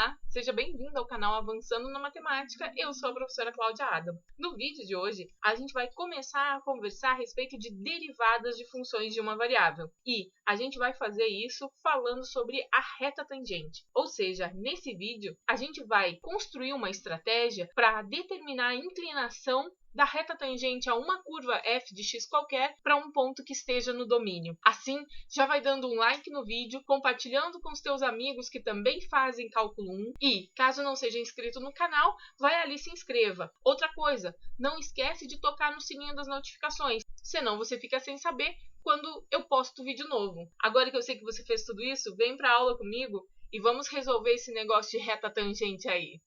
Olá, seja bem-vindo ao canal Avançando na Matemática. Eu sou a professora Cláudia Adam. No vídeo de hoje, a gente vai começar a conversar a respeito de derivadas de funções de uma variável. E a gente vai fazer isso falando sobre a reta tangente. Ou seja, nesse vídeo, a gente vai construir uma estratégia para determinar a inclinação da reta tangente a uma curva f de x qualquer para um ponto que esteja no domínio. Assim, já vai dando um like no vídeo, compartilhando com os teus amigos que também fazem cálculo 1 e, caso não seja inscrito no canal, vai ali e se inscreva. Outra coisa, não esquece de tocar no sininho das notificações, senão você fica sem saber quando eu posto vídeo novo. Agora que eu sei que você fez tudo isso, vem para a aula comigo e vamos resolver esse negócio de reta tangente aí.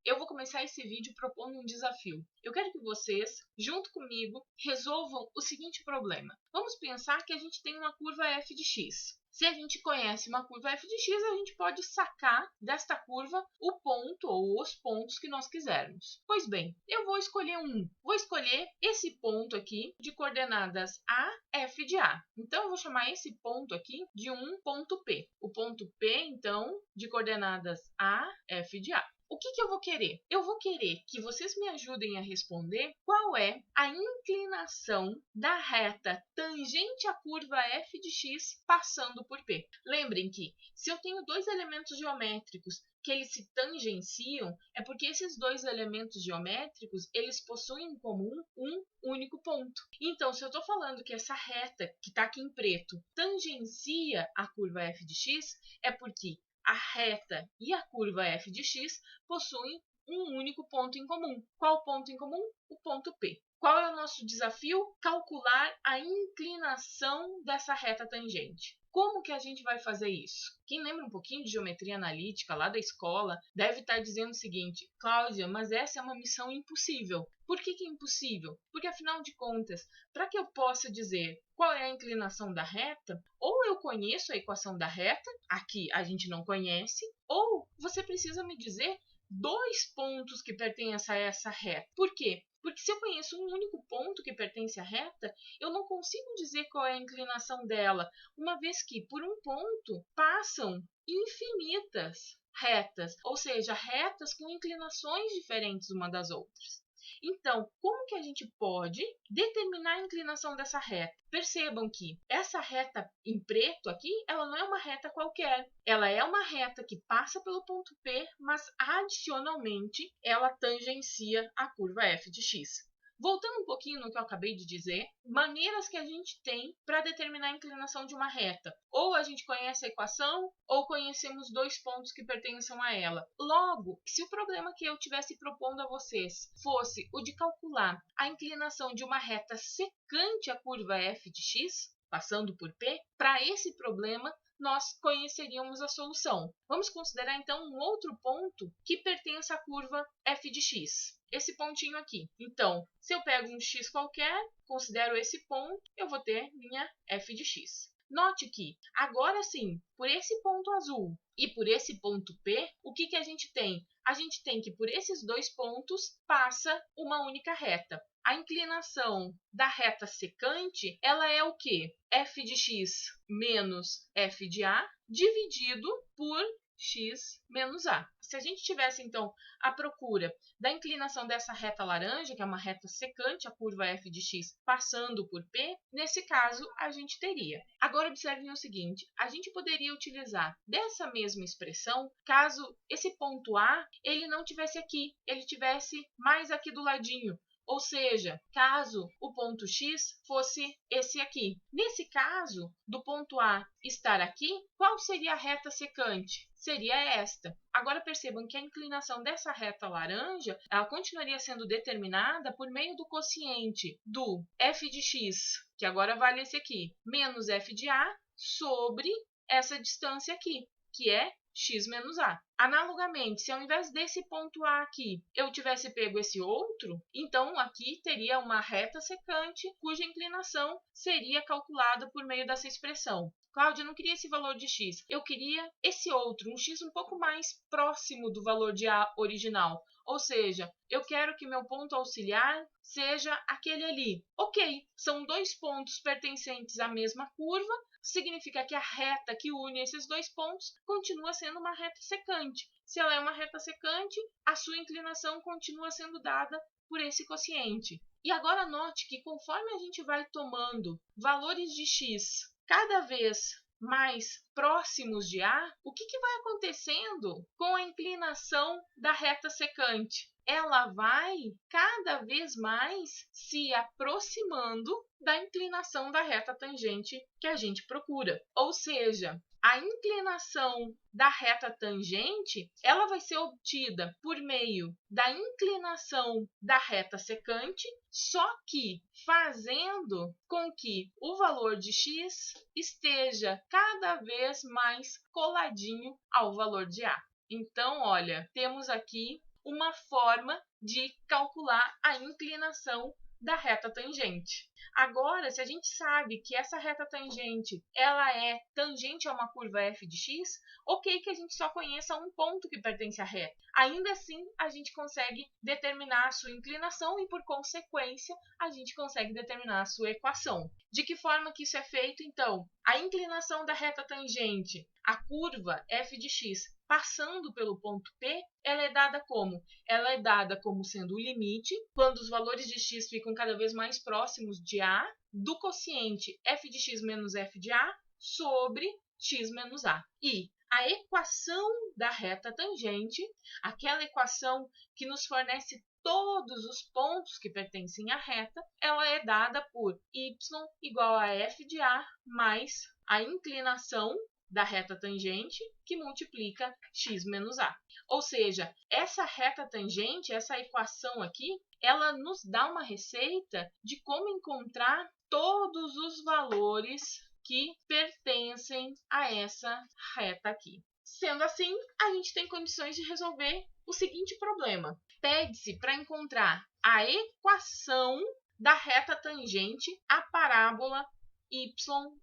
Eu vou começar esse vídeo propondo um desafio. Eu quero que vocês, junto comigo, resolvam o seguinte problema. Vamos pensar que a gente tem uma curva f de x. Se a gente conhece uma curva f de x, a gente pode sacar desta curva o ponto ou os pontos que nós quisermos. Pois bem, eu vou escolher um. Vou escolher esse ponto aqui de coordenadas a, f de a. Então, eu vou chamar esse ponto aqui de um ponto P. O ponto P, então, de coordenadas a, f de a. O que eu vou querer? Eu vou querer que vocês me ajudem a responder qual é a inclinação da reta tangente à curva f de x passando por P. Lembrem que, se eu tenho dois elementos geométricos que eles se tangenciam, é porque esses dois elementos geométricos, eles possuem em comum um único ponto. Então, se eu estou falando que essa reta, que está aqui em preto, tangencia a curva f de x, é porque a reta e a curva f de x possuem um único ponto em comum. Qual ponto em comum? O ponto P. Qual é o nosso desafio? Calcular a inclinação dessa reta tangente. Como que a gente vai fazer isso? Quem lembra um pouquinho de geometria analítica lá da escola deve estar dizendo o seguinte: Cláudia, mas essa é uma missão impossível. Por que é impossível? Porque, afinal de contas, para que eu possa dizer qual é a inclinação da reta, ou eu conheço a equação da reta, aqui a gente não conhece, ou você precisa me dizer dois pontos que pertencem a essa reta. Por quê? Porque se eu conheço um único ponto que pertence à reta, eu não consigo dizer qual é a inclinação dela, uma vez que por um ponto passam infinitas retas, ou seja, retas com inclinações diferentes uma das outras. Então, como que a gente pode determinar a inclinação dessa reta? Percebam que essa reta em preto aqui, ela não é uma reta qualquer. Ela é uma reta que passa pelo ponto P, mas adicionalmente ela tangencia a curva f de x. Voltando um pouquinho no que eu acabei de dizer, maneiras que a gente tem para determinar a inclinação de uma reta. Ou a gente conhece a equação, ou conhecemos dois pontos que pertençam a ela. Logo, se o problema que eu estivesse propondo a vocês fosse o de calcular a inclinação de uma reta secante à curva f de x, passando por P, para esse problema, nós conheceríamos a solução. Vamos considerar, então, um outro ponto que pertence à curva f de x. Esse pontinho aqui. Então, se eu pego um x qualquer, considero esse ponto, eu vou ter minha f de x. Note que, agora sim, por esse ponto azul e por esse ponto P, o que a gente tem? A gente tem que por esses dois pontos passa uma única reta. A inclinação da reta secante, ela é o quê? F de x menos f de a dividido por x menos a. Se a gente tivesse, então, a procura da inclinação dessa reta laranja, que é uma reta secante, a curva f de x, passando por P, nesse caso, a gente teria. Agora, observem o seguinte, a gente poderia utilizar dessa mesma expressão, caso esse ponto A, ele não tivesse aqui, ele tivesse mais aqui do ladinho. Ou seja, caso o ponto x fosse esse aqui. Nesse caso, do ponto A estar aqui, qual seria a reta secante? Seria esta. Agora percebam que a inclinação dessa reta laranja, ela continuaria sendo determinada por meio do quociente do f de x, que agora vale esse aqui, menos f de a, sobre essa distância aqui, que é x menos a. Analogamente, se ao invés desse ponto A aqui, eu tivesse pego esse outro, então aqui teria uma reta secante cuja inclinação seria calculada por meio dessa expressão. Cláudia, eu não queria esse valor de x, eu queria esse outro, um x um pouco mais próximo do valor de A original. Ou seja, eu quero que meu ponto auxiliar seja aquele ali. Ok, são dois pontos pertencentes à mesma curva, significa que a reta que une esses dois pontos continua sendo uma reta secante. Se ela é uma reta secante, a sua inclinação continua sendo dada por esse quociente. E agora note que conforme a gente vai tomando valores de x cada vez mais próximos de A, o que vai acontecendo com a inclinação da reta secante? Ela vai cada vez mais se aproximando da inclinação da reta tangente que a gente procura. Ou seja, a inclinação da reta tangente, ela vai ser obtida por meio da inclinação da reta secante, só que fazendo com que o valor de x esteja cada vez mais coladinho ao valor de A. Então, olha, temos aqui uma forma de calcular a inclinação da reta tangente. Agora, se a gente sabe que essa reta tangente ela é tangente a uma curva f de x, ok que a gente só conheça um ponto que pertence à reta. Ainda assim, a gente consegue determinar a sua inclinação e, por consequência, a gente consegue determinar a sua equação. De que forma que isso é feito, então? A inclinação da reta tangente, a curva f de x, passando pelo ponto P, ela é dada como? Ela é dada como sendo o limite, quando os valores de x ficam cada vez mais próximos de A, do quociente f de x menos f de A sobre x menos A. E a equação da reta tangente, aquela equação que nos fornece todos os pontos que pertencem à reta, ela é dada por y igual a f de A mais a inclinação da reta tangente, que multiplica x menos A. Ou seja, essa reta tangente, essa equação aqui, ela nos dá uma receita de como encontrar todos os valores que pertencem a essa reta aqui. Sendo assim, a gente tem condições de resolver o seguinte problema. Pede-se para encontrar a equação da reta tangente à parábola y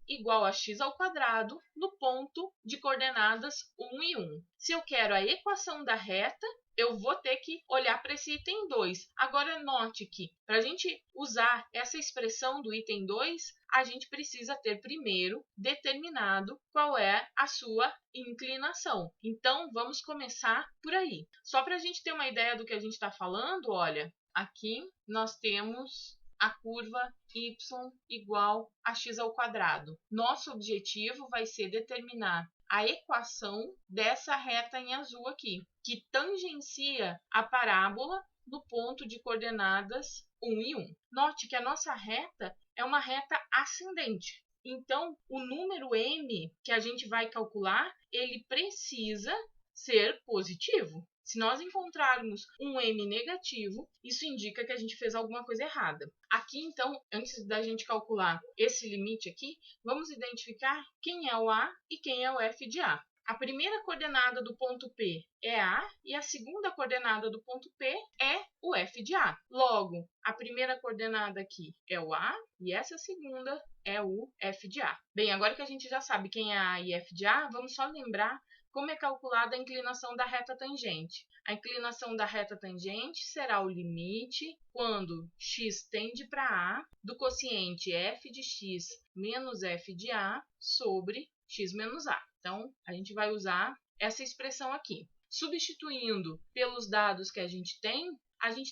igual a x ao quadrado no ponto de coordenadas 1 e 1. Se eu quero a equação da reta, eu vou ter que olhar para esse item 2. Agora, note que para a gente usar essa expressão do item 2, a gente precisa ter primeiro determinado qual é a sua inclinação. Então, vamos começar por aí. Só para a gente ter uma ideia do que a gente está falando, olha, aqui nós temos a curva y igual a x ao quadrado. Nosso objetivo vai ser determinar a equação dessa reta em azul aqui, que tangencia a parábola no ponto de coordenadas 1 e 1. Note que a nossa reta é uma reta ascendente. Então, o número m que a gente vai calcular, ele precisa ser positivo. Se nós encontrarmos um m negativo, isso indica que a gente fez alguma coisa errada. Aqui, então, antes da gente calcular esse limite aqui, vamos identificar quem é o A e quem é o f de A. A primeira coordenada do ponto P é A e a segunda coordenada do ponto P é o f de A. Logo, a primeira coordenada aqui é o A e essa segunda é o f de A. Bem, agora que a gente já sabe quem é A e f de A, vamos só lembrar como é calculada a inclinação da reta tangente. A inclinação da reta tangente será o limite quando x tende para A do quociente f de x menos f de A sobre x menos A. Então, a gente vai usar essa expressão aqui. Substituindo pelos dados que a gente tem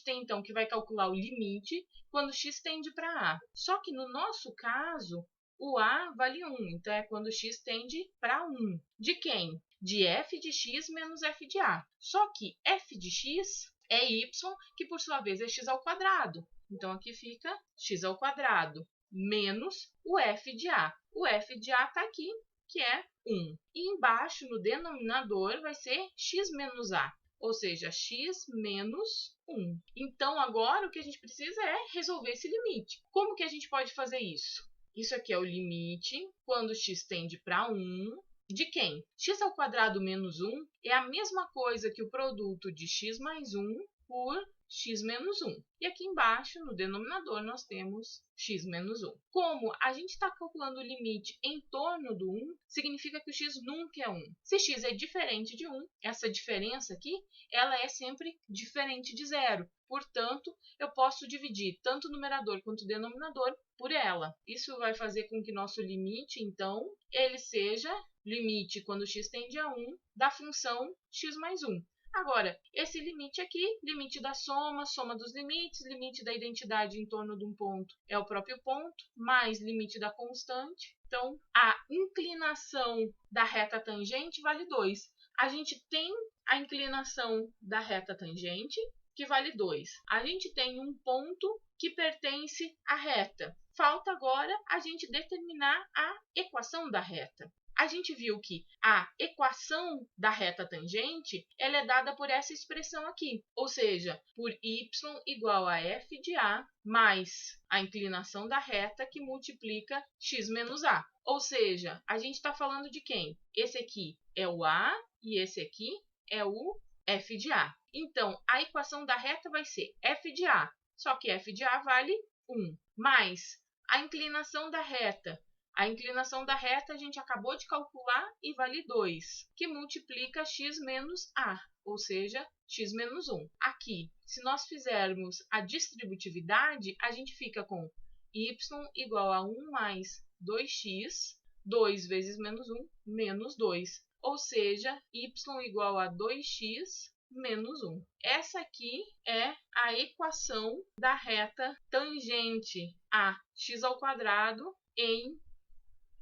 então que vai calcular o limite quando x tende para A. Só que no nosso caso, o A vale 1, então é quando x tende para 1. De quem? De f de x menos f de A. Só que f de x é y, que por sua vez é x ao quadrado. Então, aqui fica x ao quadrado menos o f de A. O f de A está aqui, que é 1. E embaixo, no denominador, vai ser x menos A, ou seja, x menos 1. Então, agora o que a gente precisa é resolver esse limite. Como que a gente pode fazer isso? Isso aqui é o limite quando x tende para 1. De quem? X ao quadrado menos 1 é a mesma coisa que o produto de x mais 1 por x menos 1. E aqui embaixo, no denominador, nós temos x menos 1. Como a gente está calculando o limite em torno do 1, significa que o x nunca é 1. Se x é diferente de 1, essa diferença aqui, ela é sempre diferente de zero. Portanto, eu posso dividir tanto o numerador quanto o denominador por ela. Isso vai fazer com que nosso limite, então, ele seja limite quando x tende a 1 da função x mais 1. Agora, esse limite aqui, limite da soma, soma dos limites, limite da identidade em torno de um ponto é o próprio ponto, mais limite da constante. Então, a inclinação da reta tangente vale 2. A gente tem a inclinação da reta tangente, que vale 2. A gente tem um ponto que pertence à reta. Falta agora a gente determinar a equação da reta. A gente viu que a equação da reta tangente ela é dada por essa expressão aqui, ou seja, por y igual a f de a mais a inclinação da reta que multiplica x menos a. Ou seja, a gente está falando de quem? Esse aqui é o a e esse aqui é o f de a. Então, a equação da reta vai ser f de a, só que f de a vale 1, mais a inclinação da reta. A inclinação da reta a gente acabou de calcular e vale 2, que multiplica x menos a, ou seja, x menos 1. Aqui, se nós fizermos a distributividade, a gente fica com y igual a 1 mais 2x, 2 vezes menos 1, menos 2. Ou seja, y igual a 2x menos 1. Essa aqui é a equação da reta tangente a x² em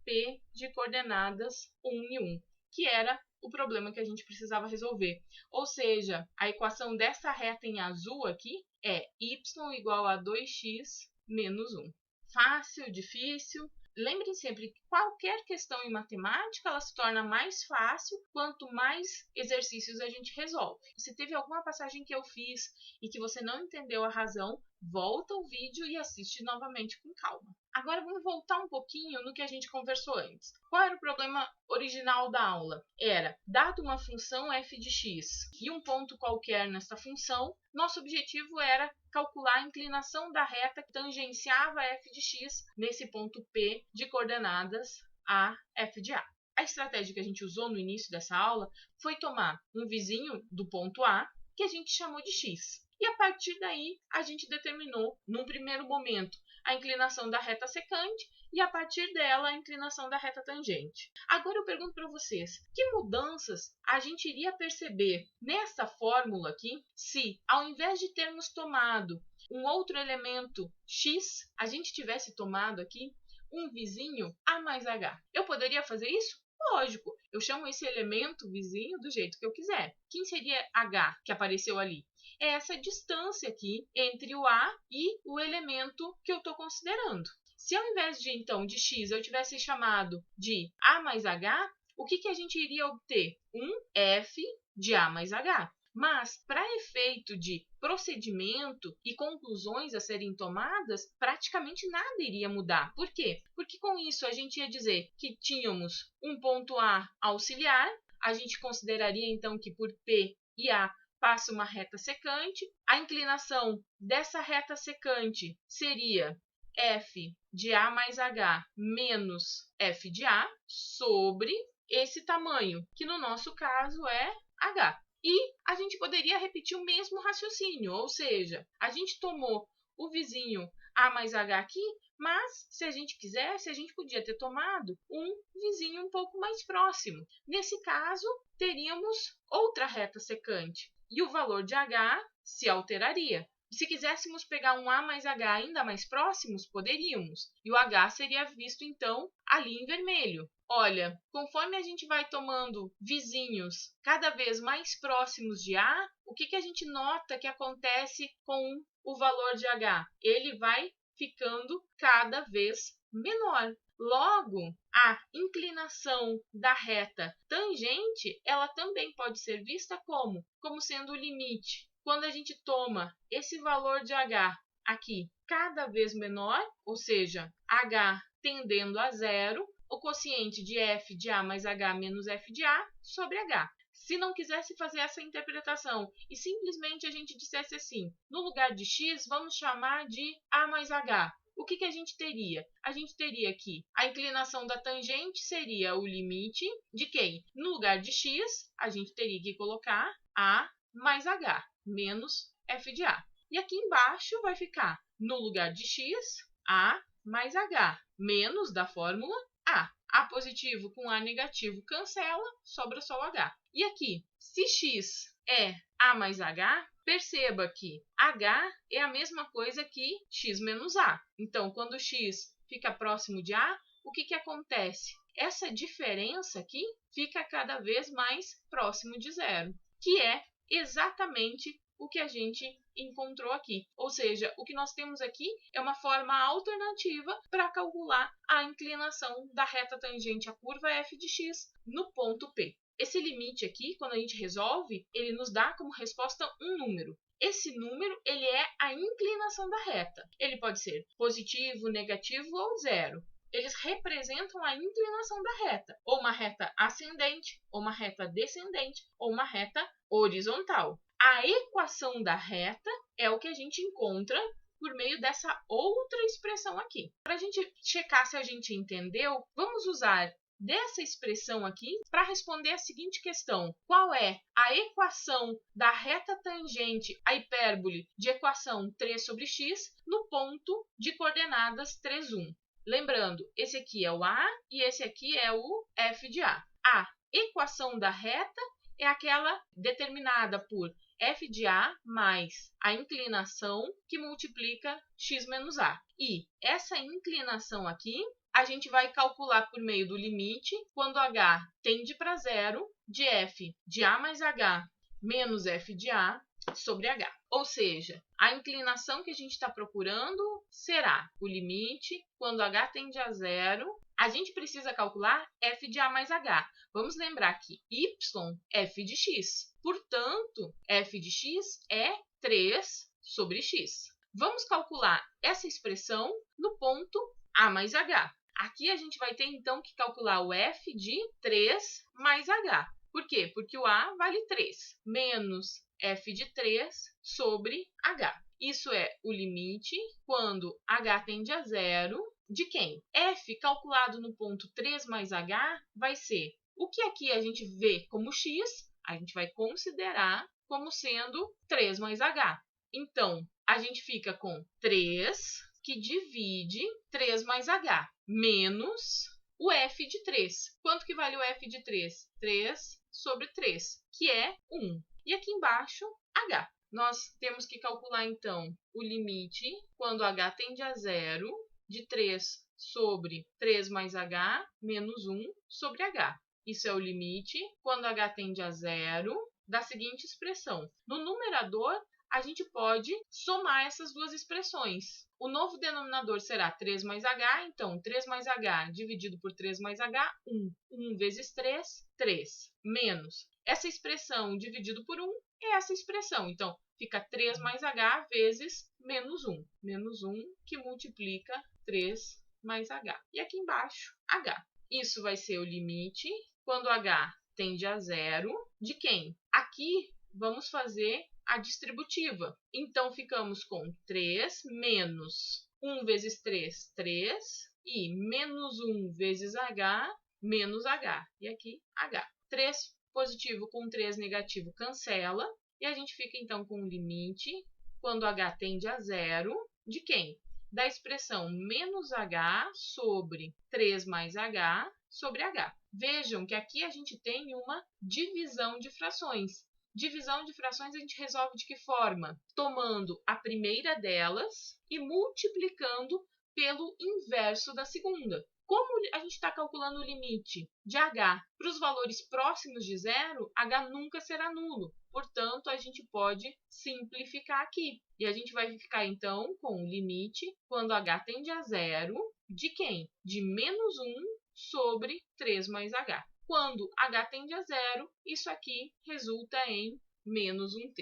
P de coordenadas 1 e 1, que era o problema que a gente precisava resolver. Ou seja, a equação dessa reta em azul aqui é y igual a 2x menos 1. Fácil, difícil? Lembrem sempre que qualquer questão em matemática ela se torna mais fácil quanto mais exercícios a gente resolve. Se teve alguma passagem que eu fiz e que você não entendeu a razão, volta o vídeo e assiste novamente com calma. Agora vamos voltar um pouquinho no que a gente conversou antes. Qual era o problema original da aula? Era, dado uma função f de x e um ponto qualquer nessa função, nosso objetivo era calcular a inclinação da reta que tangenciava f de x nesse ponto P de coordenadas a f de a. A estratégia que a gente usou no início dessa aula foi tomar um vizinho do ponto A, que a gente chamou de x. E a partir daí, a gente determinou, num primeiro momento, a inclinação da reta secante e, a partir dela, a inclinação da reta tangente. Agora eu pergunto para vocês, que mudanças a gente iria perceber nessa fórmula aqui se, ao invés de termos tomado um outro elemento x, a gente tivesse tomado aqui um vizinho a mais h? Eu poderia fazer isso? Lógico, eu chamo esse elemento vizinho do jeito que eu quiser. Quem seria h que apareceu ali? É essa distância aqui entre o A e o elemento que eu estou considerando. Se ao invés de, então, de x, eu tivesse chamado de A mais H, o que a gente iria obter? Um f de A mais H. Mas, para efeito de procedimento e conclusões a serem tomadas, praticamente nada iria mudar. Por quê? Porque com isso a gente ia dizer que tínhamos um ponto A auxiliar, a gente consideraria então que por P e A passa uma reta secante, a inclinação dessa reta secante seria f de A mais H menos f de A sobre esse tamanho, que no nosso caso é H. E a gente poderia repetir o mesmo raciocínio, ou seja, a gente tomou o vizinho A mais H aqui, mas se a gente quisesse, a gente podia ter tomado um vizinho um pouco mais próximo. Nesse caso, teríamos outra reta secante e o valor de H se alteraria. Se quiséssemos pegar um A mais H ainda mais próximos, poderíamos. E o H seria visto, então, ali em vermelho. Olha, conforme a gente vai tomando vizinhos cada vez mais próximos de A, o que a gente nota que acontece com o valor de H? Ele vai ficando cada vez menor. Logo, a inclinação da reta tangente, ela também pode ser vista como sendo o limite. Quando a gente toma esse valor de H aqui cada vez menor, ou seja, H tendendo a zero, o quociente de f de A mais H menos f de A sobre H. se não quisesse fazer essa interpretação e simplesmente a gente dissesse assim, no lugar de x, vamos chamar de a mais h. O que a gente teria? A gente teria que a inclinação da tangente seria o limite de quem? No lugar de x, a gente teria que colocar a mais h, menos f de a. E aqui embaixo vai ficar, no lugar de x, a mais h, menos da fórmula a. A positivo com A negativo cancela, sobra só o H. E aqui, se x é A mais H, perceba que H é a mesma coisa que x menos A. Então, quando x fica próximo de A, o que acontece? Essa diferença aqui fica cada vez mais próximo de zero, que é exatamente o que a gente encontrou aqui. Ou seja, o que nós temos aqui é uma forma alternativa para calcular a inclinação da reta tangente à curva f de x no ponto P. Esse limite aqui, quando a gente resolve, ele nos dá como resposta um número. Esse número ele é a inclinação da reta. Ele pode ser positivo, negativo ou zero. Eles representam a inclinação da reta, ou uma reta ascendente, ou uma reta descendente, ou uma reta horizontal. A equação da reta é o que a gente encontra por meio dessa outra expressão aqui. Para a gente checar se a gente entendeu, vamos usar dessa expressão aqui para responder a seguinte questão. Qual é a equação da reta tangente à hipérbole de equação 3 sobre x no ponto de coordenadas 3, 1? Lembrando, esse aqui é o A e esse aqui é o f de A. A equação da reta é aquela determinada por f de A mais a inclinação que multiplica x menos A. E essa inclinação aqui a gente vai calcular por meio do limite quando h tende para zero de f de A mais h menos f de A sobre h. Ou seja, a inclinação que a gente está procurando será o limite quando h tende a zero. A gente precisa calcular f de A mais h. Vamos lembrar que y é f de x. Portanto, f de x é 3 sobre x. Vamos calcular essa expressão no ponto A mais h. Aqui a gente vai ter, então, que calcular o f de 3 mais h. Por quê? Porque o A vale 3, menos f de 3 sobre h. Isso é o limite quando h tende a zero de quem? F calculado no ponto 3 mais h vai ser o que aqui a gente vê como x, a gente vai considerar como sendo 3 mais h. Então, a gente fica com 3 que divide 3 mais h, menos o f de 3. Quanto que vale o f de 3? 3 sobre 3, que é 1. E aqui embaixo, h. Nós temos que calcular, então, o limite quando h tende a zero de 3 sobre 3 mais h menos 1 sobre h. Isso é o limite quando h tende a zero da seguinte expressão. No numerador, a gente pode somar essas duas expressões. O novo denominador será 3 mais h, então 3 mais h dividido por 3 mais h, 1. 1 vezes 3, 3. Menos essa expressão dividido por 1 é essa expressão. Então, fica 3 mais h vezes menos 1. Menos 1 que multiplica 3 mais h. E aqui embaixo, h. Isso vai ser o limite quando h tende a zero de quem? Aqui, vamos fazer a distributiva. Então, ficamos com 3 menos 1 vezes 3, 3, e menos 1 vezes h, menos h. E aqui, h. 3 positivo com 3 negativo cancela, e a gente fica, então, com o limite, quando h tende a zero, de quem? Da expressão menos h sobre 3 mais h sobre h. Vejam que aqui a gente tem uma divisão de frações. Divisão de frações a gente resolve de que forma? Tomando a primeira delas e multiplicando pelo inverso da segunda. Como a gente está calculando o limite de h para os valores próximos de zero, h nunca será nulo. Portanto, a gente pode simplificar aqui. E a gente vai ficar, então, com o limite quando h tende a zero de quem? De menos 1 sobre 3 mais h. Quando h tende a zero, isso aqui resulta em menos 1/3.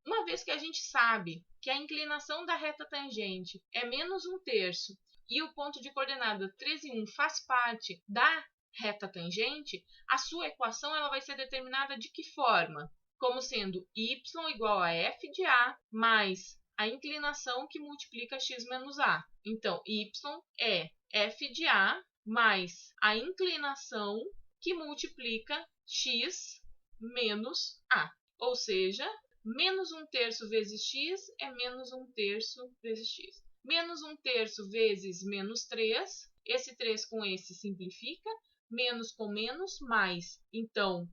Uma vez que a gente sabe que a inclinação da reta tangente é menos 1/3 e o ponto de coordenada 3 e 1 faz parte da reta tangente, a sua equação ela vai ser determinada de que forma? Como sendo y igual a f de a mais a inclinação que multiplica x menos a. Então, y é f de a mais a inclinação que multiplica x menos a. Ou seja, menos 1/3 vezes x é menos 1/3 vezes x. Menos 1/3 vezes menos 3, esse 3 com esse simplifica, menos com menos, mais. Então,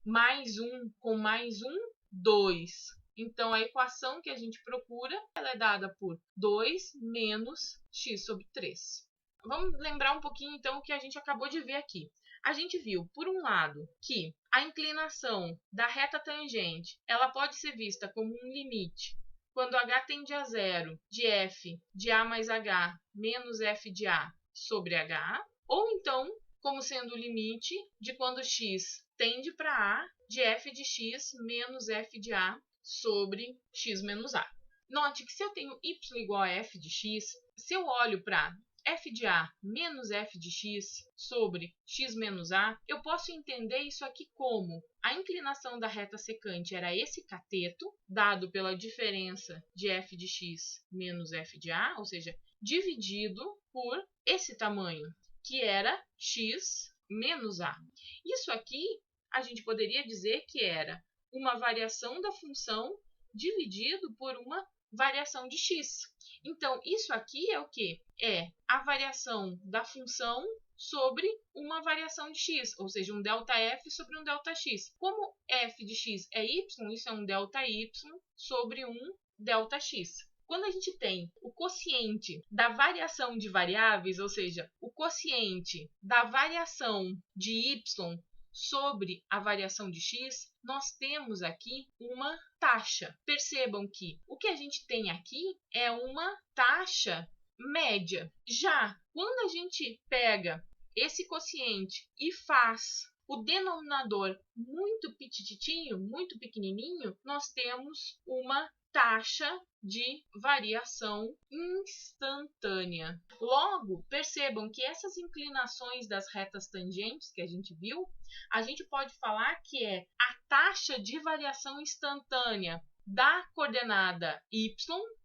mais 1 com mais 1, 2. Então, a equação que a gente procura ela é dada por 2 menos x sobre 3. Vamos lembrar um pouquinho, então, o que a gente acabou de ver aqui. A gente viu, por um lado, que a inclinação da reta tangente ela pode ser vista como um limite quando h tende a zero de f de a mais h menos f de a sobre h, ou então como sendo o limite de quando x tende para a de f de x menos f de a sobre x menos a. Note que se eu tenho y igual a f de x, se eu olho para f de a menos f de x sobre x menos a, eu posso entender isso aqui como a inclinação da reta secante era esse cateto, dado pela diferença de f de x menos f de a, ou seja, dividido por esse tamanho, que era x menos a. Isso aqui a gente poderia dizer que era uma variação da função dividido por uma variação de x. Então, isso aqui é o quê? É a variação da função sobre uma variação de x, ou seja, um ΔF sobre um ΔX. Como f de x é y, isso é um ΔY sobre um ΔX. Quando a gente tem o quociente da variação de variáveis, ou seja, o quociente da variação de y sobre a variação de x, nós temos aqui uma taxa. Percebam que o que a gente tem aqui é uma taxa média. Já quando a gente pega esse quociente e faz o denominador muito petititinho, muito pequenininho, nós temos uma taxa de variação instantânea. Logo, percebam que essas inclinações das retas tangentes que a gente viu, a gente pode falar que é a taxa de variação instantânea da coordenada y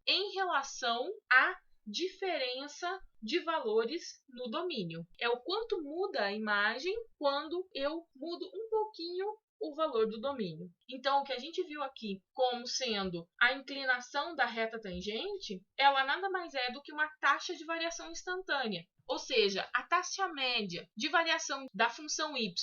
em relação à diferença de valores no domínio. É o quanto muda a imagem quando eu mudo um pouquinho o valor do domínio. Então, o que a gente viu aqui como sendo a inclinação da reta tangente, ela nada mais é do que uma taxa de variação instantânea. Ou seja, a taxa média de variação da função y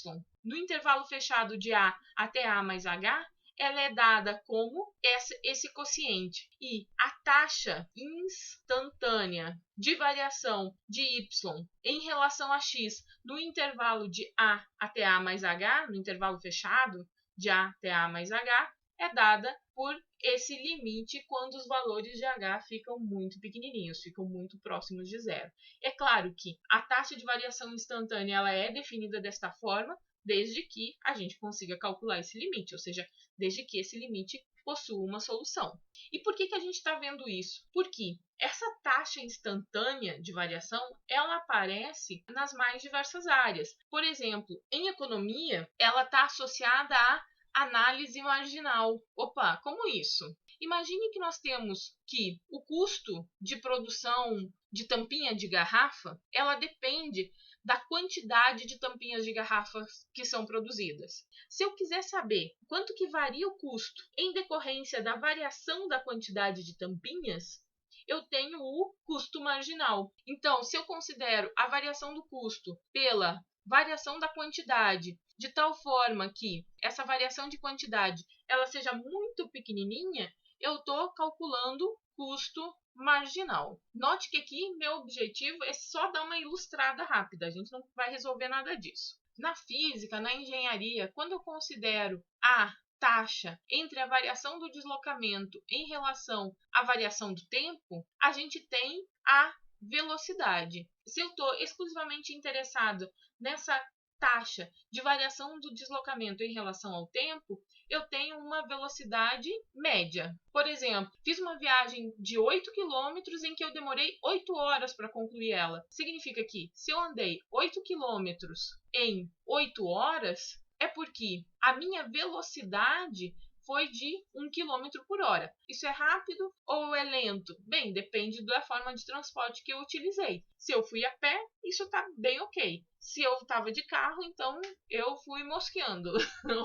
no intervalo fechado de a até a mais h, ela é dada como esse quociente. E a taxa instantânea de variação de y em relação a x no intervalo de a até a mais h, no intervalo fechado de a até a mais h, é dada por esse limite quando os valores de h ficam muito pequenininhos, ficam muito próximos de zero. É claro que a taxa de variação instantânea ela é definida desta forma, desde que a gente consiga calcular esse limite, ou seja, desde que esse limite possua uma solução. E por que a gente está vendo isso? Porque essa taxa instantânea de variação, ela aparece nas mais diversas áreas. Por exemplo, em economia, ela está associada à análise marginal. Opa, como isso? Imagine que nós temos que o custo de produção de tampinha de garrafa, ela depende da quantidade de tampinhas de garrafas que são produzidas. Se eu quiser saber quanto que varia o custo em decorrência da variação da quantidade de tampinhas, eu tenho o custo marginal. Então, se eu considero a variação do custo pela variação da quantidade, de tal forma que essa variação de quantidade ela seja muito pequenininha, eu estou calculando custo marginal. Note que aqui meu objetivo é só dar uma ilustrada rápida, a gente não vai resolver nada disso. Na física, na engenharia, quando eu considero a taxa entre a variação do deslocamento em relação à variação do tempo, a gente tem a velocidade. Se eu estou exclusivamente interessado nessa taxa de variação do deslocamento em relação ao tempo, eu tenho uma velocidade média. Por exemplo, fiz uma viagem de 8 quilômetros em que eu demorei 8 horas para concluir ela. Significa que se eu andei 8 quilômetros em 8 horas, é porque a minha velocidade foi de 1 km por hora. Isso é rápido ou é lento? Bem, depende da forma de transporte que eu utilizei. Se eu fui a pé, isso está bem ok. Se eu estava de carro, então eu fui mosqueando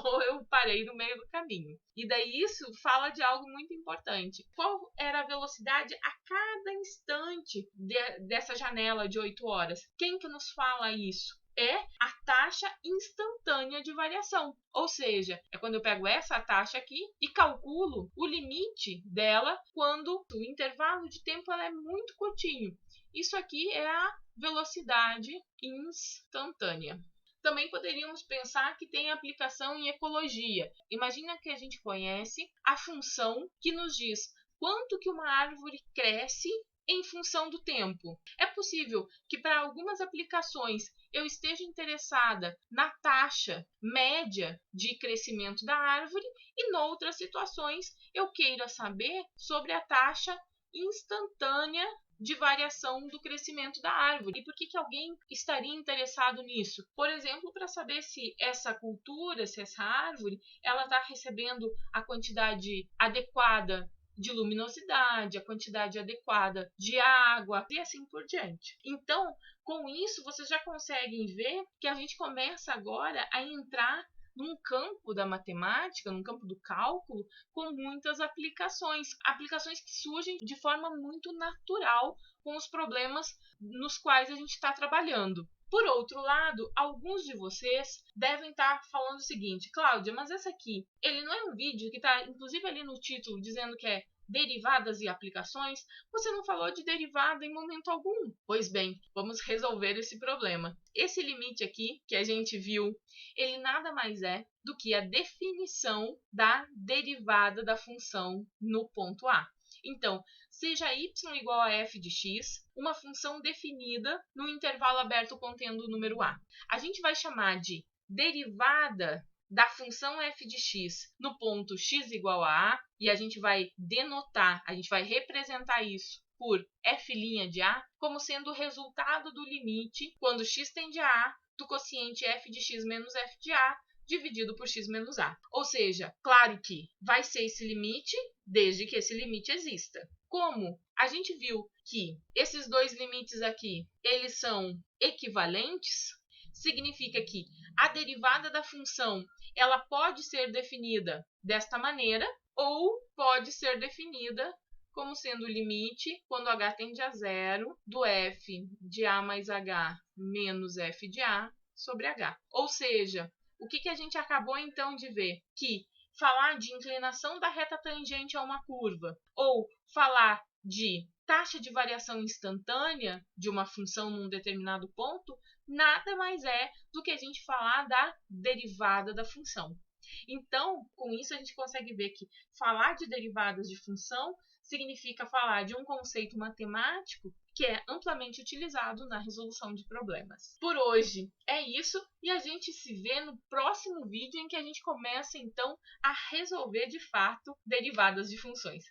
ou eu parei no meio do caminho. E daí isso fala de algo muito importante. Qual era a velocidade a cada instante dessa janela de 8 horas? Quem que nos fala isso? É a taxa instantânea de variação. Ou seja, é quando eu pego essa taxa aqui e calculo o limite dela quando o intervalo de tempo ela é muito curtinho. Isso aqui é a velocidade instantânea. Também poderíamos pensar que tem aplicação em ecologia. Imagina que a gente conhece a função que nos diz quanto que uma árvore cresce em função do tempo. É possível que para algumas aplicações eu esteja interessada na taxa média de crescimento da árvore e, em outras situações, eu queira saber sobre a taxa instantânea de variação do crescimento da árvore. E por que alguém estaria interessado nisso? Por exemplo, para saber se essa cultura, se essa árvore, ela está recebendo a quantidade adequada de luminosidade, a quantidade adequada de água e assim por diante. Então, com isso, vocês já conseguem ver que a gente começa agora a entrar num campo da matemática, num campo do cálculo, com muitas aplicações que surgem de forma muito natural com os problemas nos quais a gente está trabalhando. Por outro lado, alguns de vocês devem estar falando o seguinte: Cláudia, mas essa aqui, ele não é um vídeo que está inclusive ali no título dizendo que é derivadas e aplicações? Você não falou de derivada em momento algum. Pois bem, vamos resolver esse problema. Esse limite aqui que a gente viu, ele nada mais é do que a definição da derivada da função no ponto A. Então, seja y igual a f de x, uma função definida no intervalo aberto contendo o número a. A gente vai chamar de derivada da função f de x no ponto x igual a e a gente vai denotar, a gente vai representar isso por f' de a como sendo o resultado do limite quando x tende a a do quociente f de x menos f de a dividido por x menos a. Ou seja, claro que vai ser esse limite desde que esse limite exista. Como a gente viu que esses dois limites aqui, eles são equivalentes, significa que a derivada da função ela pode ser definida desta maneira ou pode ser definida como sendo o limite, quando h tende a zero, do f de a mais h menos f de a sobre h. Ou seja, o que a gente acabou então de ver? Que falar de inclinação da reta tangente a uma curva ou falar de taxa de variação instantânea de uma função num determinado ponto nada mais é do que a gente falar da derivada da função. Então, com isso, a gente consegue ver que falar de derivadas de função significa falar de um conceito matemático que é amplamente utilizado na resolução de problemas. Por hoje é isso e a gente se vê no próximo vídeo em que a gente começa então a resolver de fato derivadas de funções.